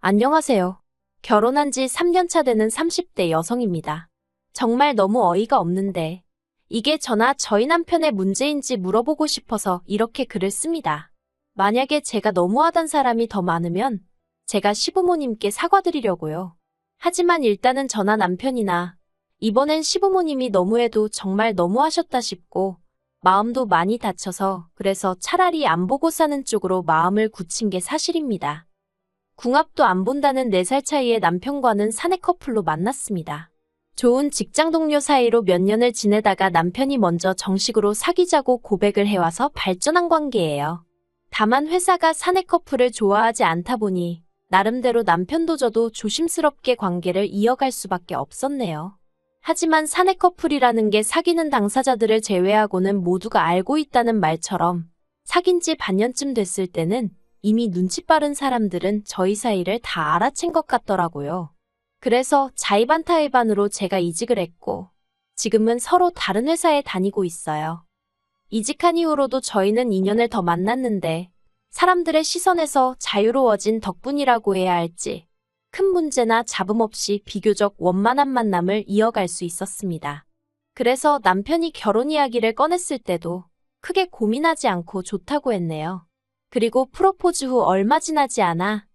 안녕하세요. 결혼한 지 3년 차 되는 30대 여성입니다. 정말 너무 어이가 없는데 이게 저나 저희 남편의 문제인지 물어보고 싶어서 이렇게 글을 씁니다. 만약에 제가 너무하던 사람이 더 많으면 제가 시부모님께 사과드리려고요. 하지만 일단은 저나 남편이나 이번엔 시부모님이 너무해도 정말 너무하셨다 싶고 마음도 많이 다쳐서 그래서 차라리 안 보고 사는 쪽으로 마음을 굳힌 게 사실입니다. 궁합도 안 본다는 4살 차이의 남편과는 사내 커플로 만났습니다. 좋은 직장 동료 사이로 몇 년을 지내다가 남편이 먼저 정식으로 사귀자고 고백을 해와서 발전한 관계예요. 다만 회사가 사내 커플을 좋아하지 않다 보니 나름대로 남편도 저도 조심스럽게 관계를 이어갈 수밖에 없었네요. 하지만 사내 커플이라는 게 사귀는 당사자들을 제외하고는 모두가 알고 있다는 말처럼 사귄 지 반년쯤 됐을 때는 이미 눈치 빠른 사람들은 저희 사이를 다 알아챈 것 같더라고요. 그래서 자의반타의반으로 제가 이직을 했고 지금은 서로 다른 회사에 다니고 있어요. 이직한 이후로도 저희는 2년을 더 만났는데 사람들의 시선에서 자유로워진 덕분이라고 해야 할지 큰 문제나 잡음 없이 비교적 원만한 만남을 이어갈 수 있었습니다. 그래서 남편이 결혼 이야기를 꺼냈을 때도 크게 고민하지 않고 좋다고 했네요. 그리고 프로포즈 후 얼마 지나지 않아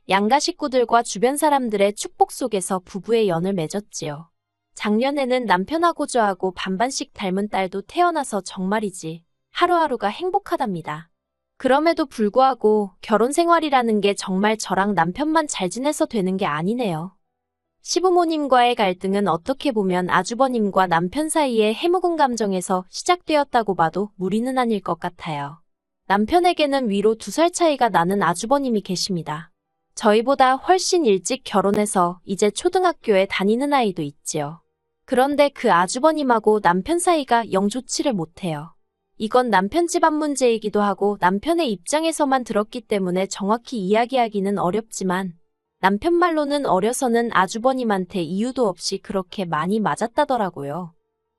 양가 식구들과 주변 사람들의 축복 속에서 부부의 연을 맺었지요. 작년에는 남편하고 저하고 반반씩 닮은 딸도 태어나서 정말이지 하루하루가 행복하답니다. 그럼에도 불구하고 결혼 생활이라는 게 정말 저랑 남편만 잘 지내서 되는 게 아니네요. 시부모님과의 갈등은 어떻게 보면 아주버님과 남편 사이의 해묵은 감정에서 시작되었다고 봐도 무리는 아닐 것 같아요. 남편에게는 위로 2살 차이가 나는 아주버님이 계십니다. 저희보다 훨씬 일찍 결혼해서 이제 초등학교에 다니는 아이도 있지요. 그런데 그 아주버님하고 남편 사이가 영 좋지를 못해요. 이건 남편 집안 문제이기도 하고 남편의 입장에서만 들었기 때문에 정확히 이야기하기는 어렵지만 남편 말로는 어려서는 아주버님한테 이유도 없이 그렇게 많이 맞았다더라고요.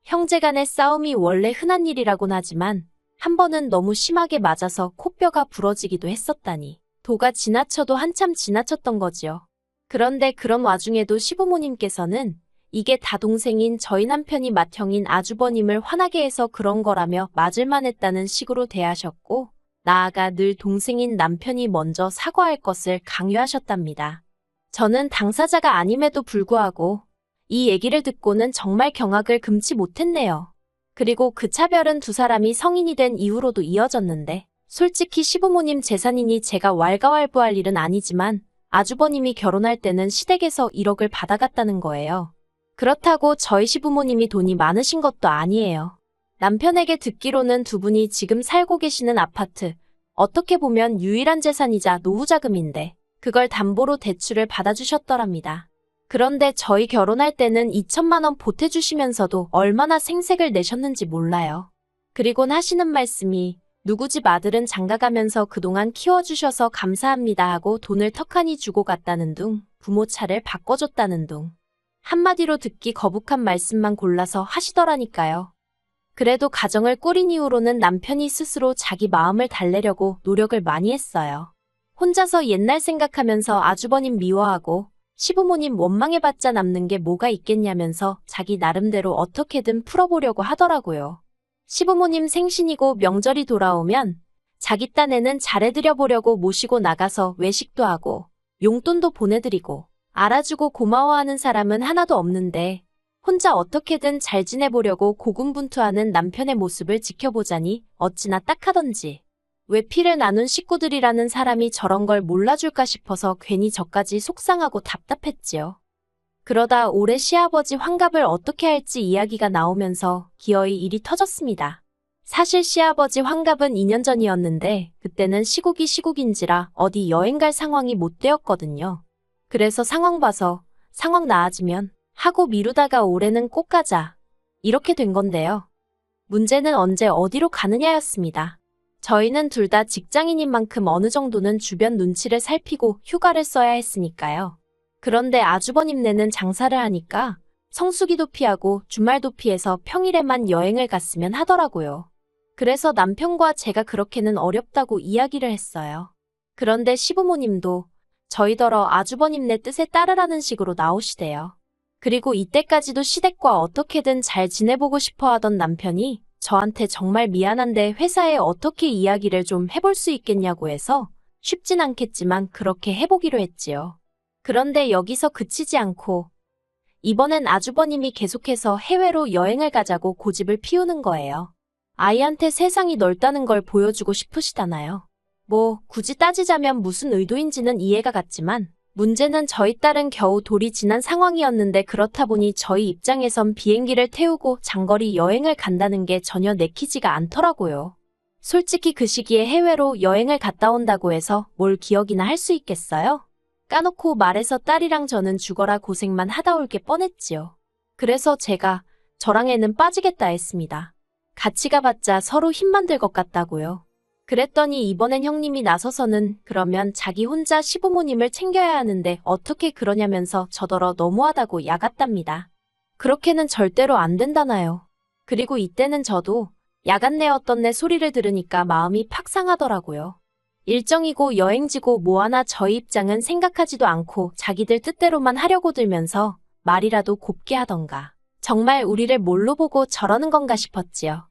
형제간의 싸움이 원래 흔한 일이라곤 하지만 한 번은 너무 심하게 맞아서 코뼈가 부러지기도 했었다니. 도가 지나쳐도 한참 지나쳤던 거지요. 그런데 그런 와중에도 시부모님께서는 이게 다 동생인 저희 남편이 맏형인 아주버님을 화나게 해서 그런 거라며 맞을만 했다는 식으로 대하셨고 나아가 늘 동생인 남편이 먼저 사과할 것을 강요하셨답니다. 저는 당사자가 아님에도 불구하고 이 얘기를 듣고는 정말 경악을 금치 못했네요. 그리고 그 차별은 두 사람이 성인이 된 이후로도 이어졌는데 솔직히 시부모님 재산이니 제가 왈가왈부할 일은 아니지만 아주버님이 결혼할 때는 시댁에서 1억을 받아갔다는 거예요. 그렇다고 저희 시부모님이 돈이 많으신 것도 아니에요. 남편에게 듣기로는 두 분이 지금 살고 계시는 아파트, 어떻게 보면 유일한 재산이자 노후자금인데 그걸 담보로 대출을 받아주셨더랍니다. 그런데 저희 결혼할 때는 2천만 원 보태주시면서도 얼마나 생색을 내셨는지 몰라요. 그리곤 하시는 말씀이 누구 집 아들은 장가가면서 그동안 키워주셔서 감사합니다 하고 돈을 턱하니 주고 갔다는 둥, 부모 차를 바꿔줬다는 둥. 한마디로 듣기 거북한 말씀만 골라서 하시더라니까요. 그래도 가정을 꾸린 이후로는 남편이 스스로 자기 마음을 달래려고 노력을 많이 했어요. 혼자서 옛날 생각하면서 아주버님 미워하고 시부모님 원망해봤자 남는 게 뭐가 있겠냐면서 자기 나름대로 어떻게든 풀어보려고 하더라고요. 시부모님 생신이고 명절이 돌아오면 자기 딴에는 잘해드려보려고 모시고 나가서 외식도 하고 용돈도 보내드리고 알아주고 고마워하는 사람은 하나도 없는데 혼자 어떻게든 잘 지내보려고 고군분투하는 남편의 모습을 지켜보자니 어찌나 딱하던지. 왜 피를 나눈 식구들이라는 사람이 저런 걸 몰라줄까 싶어서 괜히 저까지 속상하고 답답했지요. 그러다 올해 시아버지 환갑을 어떻게 할지 이야기가 나오면서 기어이 일이 터졌습니다. 사실 시아버지 환갑은 2년 전이었는데 그때는 시국이 시국인지라 어디 여행 갈 상황이 못 되었거든요. 그래서 상황 봐서 상황 나아지면 하고 미루다가 올해는 꼭 가자. 이렇게 된 건데요. 문제는 언제 어디로 가느냐였습니다. 저희는 둘 다 직장인인 만큼 어느 정도는 주변 눈치를 살피고 휴가를 써야 했으니까요. 그런데 아주버님네는 장사를 하니까 성수기도 피하고 주말도 피해서 평일에만 여행을 갔으면 하더라고요. 그래서 남편과 제가 그렇게는 어렵다고 이야기를 했어요. 그런데 시부모님도 저희더러 아주버님네 뜻에 따르라는 식으로 나오시대요. 그리고 이때까지도 시댁과 어떻게든 잘 지내보고 싶어 하던 남편이 저한테 정말 미안한데 회사에 어떻게 이야기를 좀 해볼 수 있겠냐고 해서 쉽진 않겠지만 그렇게 해보기로 했지요. 그런데 여기서 그치지 않고 이번엔 아주버님이 계속해서 해외로 여행을 가자고 고집을 피우는 거예요. 아이한테 세상이 넓다는 걸 보여주고 싶으시다나요? 뭐 굳이 따지자면 무슨 의도인지는 이해가 갔지만 문제는 저희 딸은 겨우 돌이 지난 상황이었는데 그렇다 보니 저희 입장에선 비행기를 태우고 장거리 여행을 간다는 게 전혀 내키지가 않더라고요. 솔직히 그 시기에 해외로 여행을 갔다 온다고 해서 뭘 기억이나 할 수 있겠어요? 까놓고 말해서 딸이랑 저는 죽어라 고생만 하다 올 게 뻔했지요. 그래서 제가 저랑 애는 빠지겠다 했습니다. 같이 가봤자 서로 힘만 들 것 같다고요. 그랬더니 이번엔 형님이 나서서는 그러면 자기 혼자 시부모님을 챙겨야 하는데 어떻게 그러냐면서 저더러 너무하다고 야갔답니다. 그렇게는 절대로 안 된다나요. 그리고 이때는 저도 야갔네 어떻네 소리를 들으니까 마음이 팍 상하더라고요. 일정이고 여행지고 뭐하나 저희 입장은 생각하지도 않고 자기들 뜻대로만 하려고 들면서 말이라도 곱게 하던가. 정말 우리를 뭘로 보고 저러는 건가 싶었지요.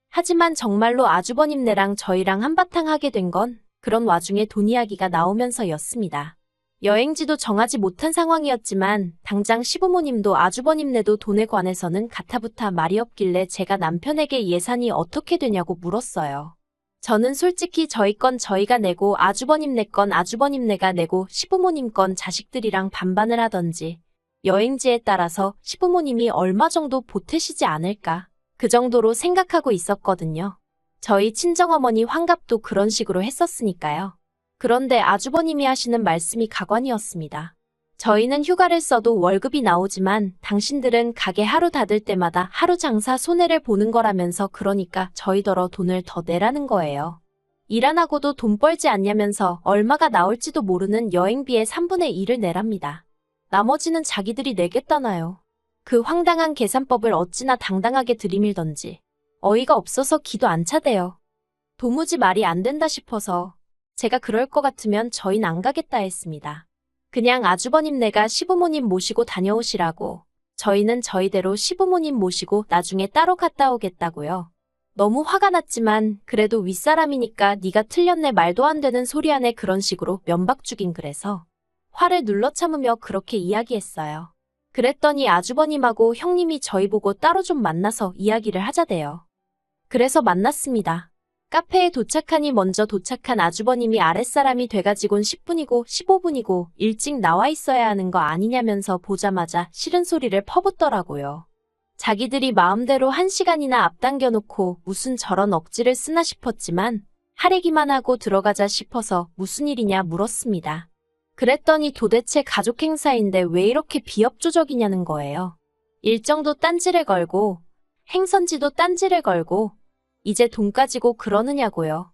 하지만 정말로 아주버님네랑 저희랑 한바탕 하게 된 건 그런 와중에 돈 이야기가 나오면서였습니다. 여행지도 정하지 못한 상황이었지만 당장 시부모님도 아주버님네도 돈에 관해서는 가타부타 말이 없길래 제가 남편에게 예산이 어떻게 되냐고 물었어요. 저는 솔직히 저희 건 저희가 내고 아주버님네 건 아주버님네가 내고 시부모님 건 자식들이랑 반반을 하던지 여행지에 따라서 시부모님이 얼마 정도 보태시지 않을까 그 정도로 생각하고 있었거든요. 저희 친정어머니 환갑도 그런 식으로 했었으니까요. 그런데 아주버님이 하시는 말씀이 가관이었습니다. 저희는 휴가를 써도 월급이 나오지만 당신들은 가게 하루 닫을 때마다 하루 장사 손해를 보는 거라면서 그러니까 저희더러 돈을 더 내라는 거예요. 일 안 하고도 돈 벌지 않냐면서 얼마가 나올지도 모르는 여행비의 3분의 1을 내랍니다. 나머지는 자기들이 내겠다나요. 그 황당한 계산법을 어찌나 당당하게 들이밀던지 어이가 없어서 기도 안 차대요. 도무지 말이 안 된다 싶어서 제가 그럴 것 같으면 저흰 안 가겠다 했습니다. 그냥 아주버님네가 시부모님 모시고 다녀오시라고 저희는 저희대로 시부모님 모시고 나중에 따로 갔다 오겠다고요. 너무 화가 났지만 그래도 윗사람이니까 네가 틀렸네 말도 안 되는 소리 하네 그런 식으로 면박 주긴 그래서 화를 눌러 참으며 그렇게 이야기했어요. 그랬더니 아주버님하고 형님이 저희 보고 따로 좀 만나서 이야기를 하자대요. 그래서 만났습니다. 카페에 도착하니 먼저 도착한 아주버님이 아랫사람이 돼가지곤 10분이고 15분이고 일찍 나와 있어야 하는 거 아니냐면서 보자마자 싫은 소리를 퍼붓더라고요. 자기들이 마음대로 1시간이나 앞당겨 놓고 무슨 저런 억지를 쓰나 싶었지만 하래기만 하고 들어가자 싶어서 무슨 일이냐 물었습니다. 그랬더니 도대체 가족 행사인데 왜 이렇게 비협조적이냐는 거예요. 일정도 딴지를 걸고 행선지도 딴지를 걸고 이제 돈 가지고 그러느냐고요.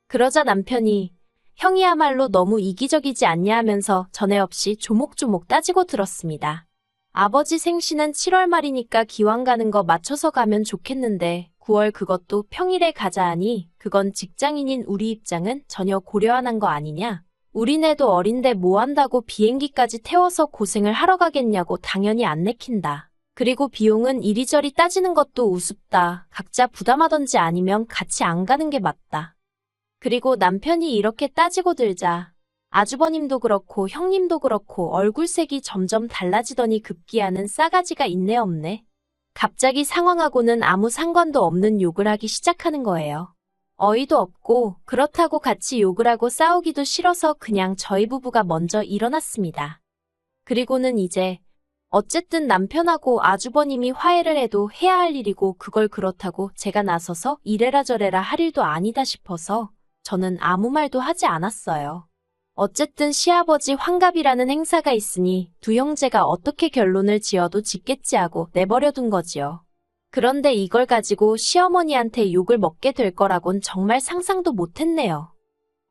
그러자 남편이 형이야말로 너무 이기적이지 않냐 하면서 전에 없이 조목조목 따지고 들었습니다. 아버지 생신은 7월 말이니까 기왕 가는 거 맞춰서 가면 좋겠는데 9월 그것도 평일에 가자 하니 그건 직장인인 우리 입장은 전혀 고려 안 한 거 아니냐. 우리네도 어린데 뭐 한다고 비행기까지 태워서 고생을 하러 가겠냐고 당연히 안 내킨다. 그리고 비용은 이리저리 따지는 것도 우습다. 각자 부담하던지 아니면 같이 안 가는 게 맞다. 그리고 남편이 이렇게 따지고 들자 아주버님도 그렇고 형님도 그렇고 얼굴색이 점점 달라지더니 급기야는 싸가지가 있네 없네. 갑자기 상황하고는 아무 상관도 없는 욕을 하기 시작하는 거예요. 어이도 없고 그렇다고 같이 욕을 하고 싸우기도 싫어서 그냥 저희 부부가 먼저 일어났습니다. 그리고는 이제 어쨌든 남편하고 아주버님이 화해를 해도 해야 할 일이고 그걸 그렇다고 제가 나서서 이래라 저래라 할 일도 아니다 싶어서 저는 아무 말도 하지 않았어요. 어쨌든 시아버지 환갑이라는 행사가 있으니 두 형제가 어떻게 결론을 지어도 짓겠지 하고 내버려둔 거지요. 그런데 이걸 가지고 시어머니한테 욕을 먹게 될 거라곤 정말 상상도 못했네요.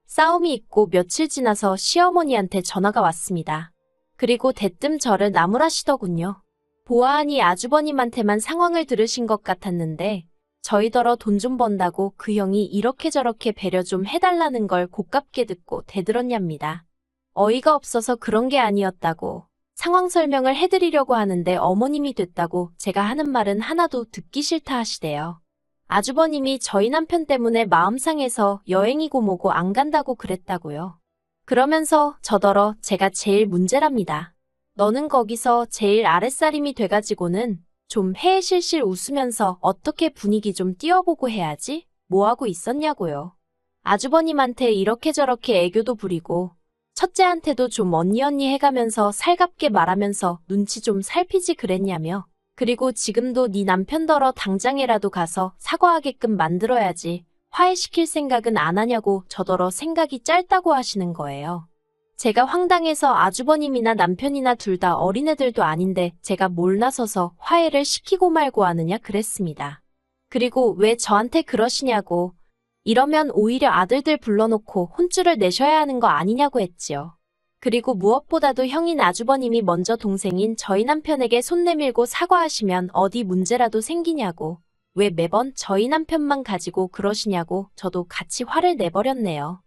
싸움이 있고 며칠 지나서 시어머니한테 전화가 왔습니다. 그리고 대뜸 저를 나무라시더군요. 보아하니 아주버님한테만 상황을 들으신 것 같았는데 저희더러 돈 좀 번다고 그 형이 이렇게 저렇게 배려 좀 해달라는 걸 고깝게 듣고 대들었냐입니다. 어이가 없어서 그런 게 아니었다고 상황 설명을 해드리려고 하는데 어머님이 됐다고 제가 하는 말은 하나도 듣기 싫다 하시대요. 아주버님이 저희 남편 때문에 마음 상해서 여행이고 뭐고 안 간다고 그랬다고요. 그러면서 저더러 제가 제일 문제랍니다. 너는 거기서 제일 아랫사림이 돼가지고는 좀 해실실 웃으면서 어떻게 분위기 좀 띄워보고 해야지? 뭐하고 있었냐고요. 아주버님한테 이렇게 저렇게 애교도 부리고 첫째한테도 좀 언니 언니 해가면서 살갑게 말하면서 눈치 좀 살피지 그랬냐며. 그리고 지금도 네 남편더러 당장이라도 가서 사과하게끔 만들어야지. 화해시킬 생각은 안 하냐고 저더러 생각이 짧다고 하시는 거예요. 제가 황당해서 아주버님이나 남편이나 둘 다 어린애들도 아닌데 제가 뭘 나서서 화해를 시키고 말고 하느냐 그랬습니다. 그리고 왜 저한테 그러시냐고. 이러면 오히려 아들들 불러놓고 혼쭐을 내셔야 하는 거 아니냐고 했지요. 그리고 무엇보다도 형인 아주버님이 먼저 동생인 저희 남편에게 손 내밀고 사과하시면 어디 문제라도 생기냐고. 왜 매번 저희 남편만 가지고 그러시냐고 저도 같이 화를 내버렸네요.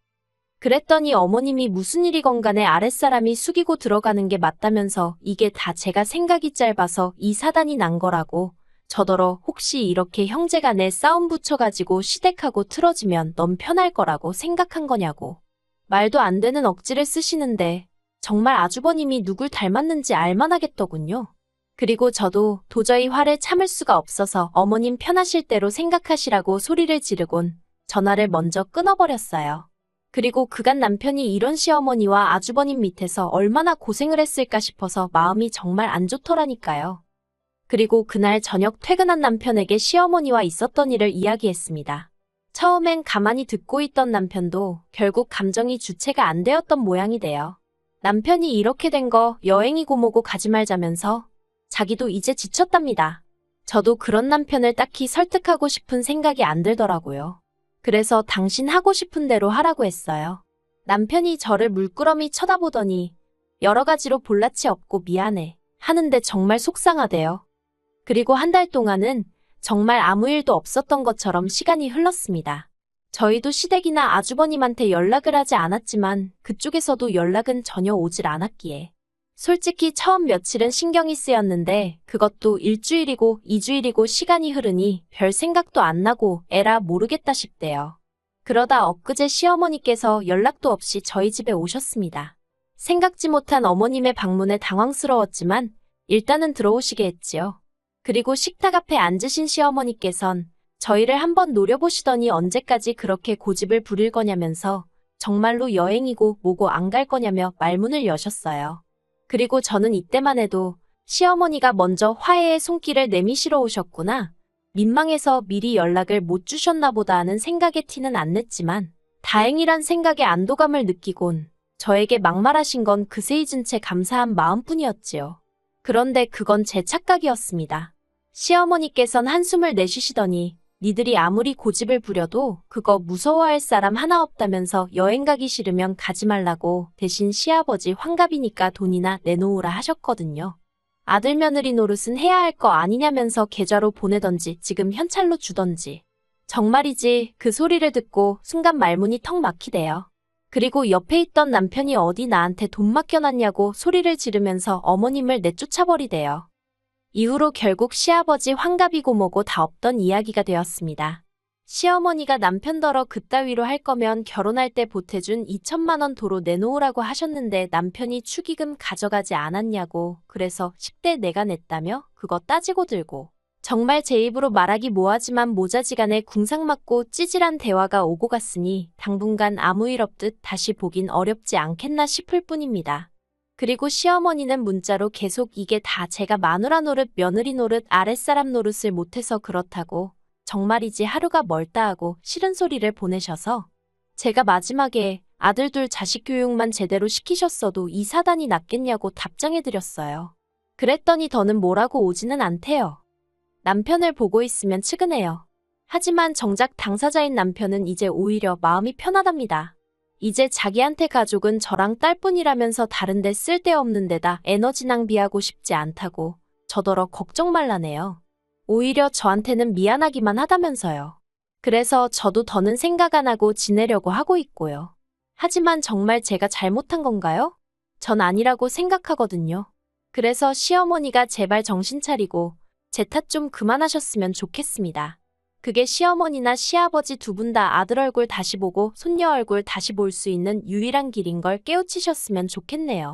그랬더니 어머님이 무슨 일이건 간에 아랫사람이 숙이고 들어가는 게 맞다면서 이게 다 제가 생각이 짧아서 이 사단이 난 거라고. 저더러 혹시 이렇게 형제간에 싸움 붙여가지고 시댁하고 틀어지면 넌 편할 거라고 생각한 거냐고. 말도 안 되는 억지를 쓰시는데 정말 아주버님이 누굴 닮았는지 알만하겠더군요. 그리고 저도 도저히 화를 참을 수가 없어서 어머님 편하실 대로 생각하시라고 소리를 지르곤 전화를 먼저 끊어버렸어요. 그리고 그간 남편이 이런 시어머니와 아주버님 밑에서 얼마나 고생을 했을까 싶어서 마음이 정말 안 좋더라니까요. 그리고 그날 저녁 퇴근한 남편에게 시어머니와 있었던 일을 이야기했습니다. 처음엔 가만히 듣고 있던 남편도 결국 감정이 주체가 안 되었던 모양이 돼요. 남편이 이렇게 된 거 여행이고 뭐고 가지 말자면서 자기도 이제 지쳤답니다. 저도 그런 남편을 딱히 설득하고 싶은 생각이 안 들더라고요. 그래서 당신 하고 싶은 대로 하라고 했어요. 남편이 저를 물끄러미 쳐다보더니 여러 가지로 볼라치 없고 미안해 하는데 정말 속상하대요. 그리고 한 달 동안은 정말 아무 일도 없었던 것처럼 시간이 흘렀습니다. 저희도 시댁이나 아주버님한테 연락을 하지 않았지만 그쪽에서도 연락은 전혀 오질 않았기에 솔직히 처음 며칠은 신경이 쓰였는데 그것도 일주일이고 2주일이고 시간이 흐르니 별 생각도 안 나고 에라 모르겠다 싶대요. 그러다 엊그제 시어머니께서 연락도 없이 저희 집에 오셨습니다. 생각지 못한 어머님의 방문에 당황스러웠지만 일단은 들어오시게 했지요. 그리고 식탁 앞에 앉으신 시어머니께선 저희를 한번 노려보시더니 언제까지 그렇게 고집을 부릴 거냐면서 정말로 여행이고 뭐고 안 갈 거냐며 말문을 여셨어요. 그리고 저는 이때만 해도 시어머니가 먼저 화해의 손길을 내미시러 오셨구나. 민망해서 미리 연락을 못 주셨나 보다 하는 생각에 티는 안 냈지만 다행이란 생각에 안도감을 느끼곤 저에게 막말하신 건 그새 잊은 채 감사한 마음뿐이었지요. 그런데 그건 제 착각이었습니다. 시어머니께선 한숨을 내쉬시더니 니들이 아무리 고집을 부려도 그거 무서워할 사람 하나 없다면서 여행 가기 싫으면 가지 말라고 대신 시아버지 환갑이니까 돈이나 내놓으라 하셨거든요. 아들 며느리 노릇은 해야 할 거 아니냐면서 계좌로 보내던지 지금 현찰로 주던지. 정말이지 그 소리를 듣고 순간 말문이 턱 막히대요. 그리고 옆에 있던 남편이 어디 나한테 돈 맡겨놨냐고 소리를 지르면서 어머님을 내쫓아버리대요. 이후로 결국 시아버지 환갑이고 뭐고 다 없던 이야기가 되었습니다. 시어머니가 남편더러 그따위로 할 거면 결혼할 때 보태준 2천만 원 도로 내놓으라고 하셨는데 남편이 축의금 가져가지 않았냐고 그래서 10대 내가 냈다며 그거 따지고 들고 정말 제 입으로 말하기 뭐하지만 모자지간에 궁상맞고 찌질한 대화가 오고 갔으니 당분간 아무 일 없듯 다시 보긴 어렵지 않겠나 싶을 뿐입니다. 그리고 시어머니는 문자로 계속 이게 다 제가 마누라 노릇, 며느리 노릇, 아랫사람 노릇을 못해서 그렇다고 정말이지 하루가 멀다 하고 싫은 소리를 보내셔서 제가 마지막에 아들 둘 자식 교육만 제대로 시키셨어도 이 사단이 낫겠냐고 답장해드렸어요. 그랬더니 더는 뭐라고 오지는 않대요. 남편을 보고 있으면 측은해요. 하지만 정작 당사자인 남편은 이제 오히려 마음이 편하답니다. 이제 자기한테 가족은 저랑 딸뿐이라면서 다른데 쓸데없는 데다 에너지 낭비하고 싶지 않다고 저더러 걱정 말라네요. 오히려 저한테는 미안하기만 하다면서요. 그래서 저도 더는 생각 안 하고 지내려고 하고 있고요. 하지만 정말 제가 잘못한 건가요? 전 아니라고 생각하거든요. 그래서 시어머니가 제발 정신 차리고 제 탓 좀 그만하셨으면 좋겠습니다. 그게 시어머니나 시아버지 두 분 다 아들 얼굴 다시 보고 손녀 얼굴 다시 볼 수 있는 유일한 길인 걸 깨우치셨으면 좋겠네요.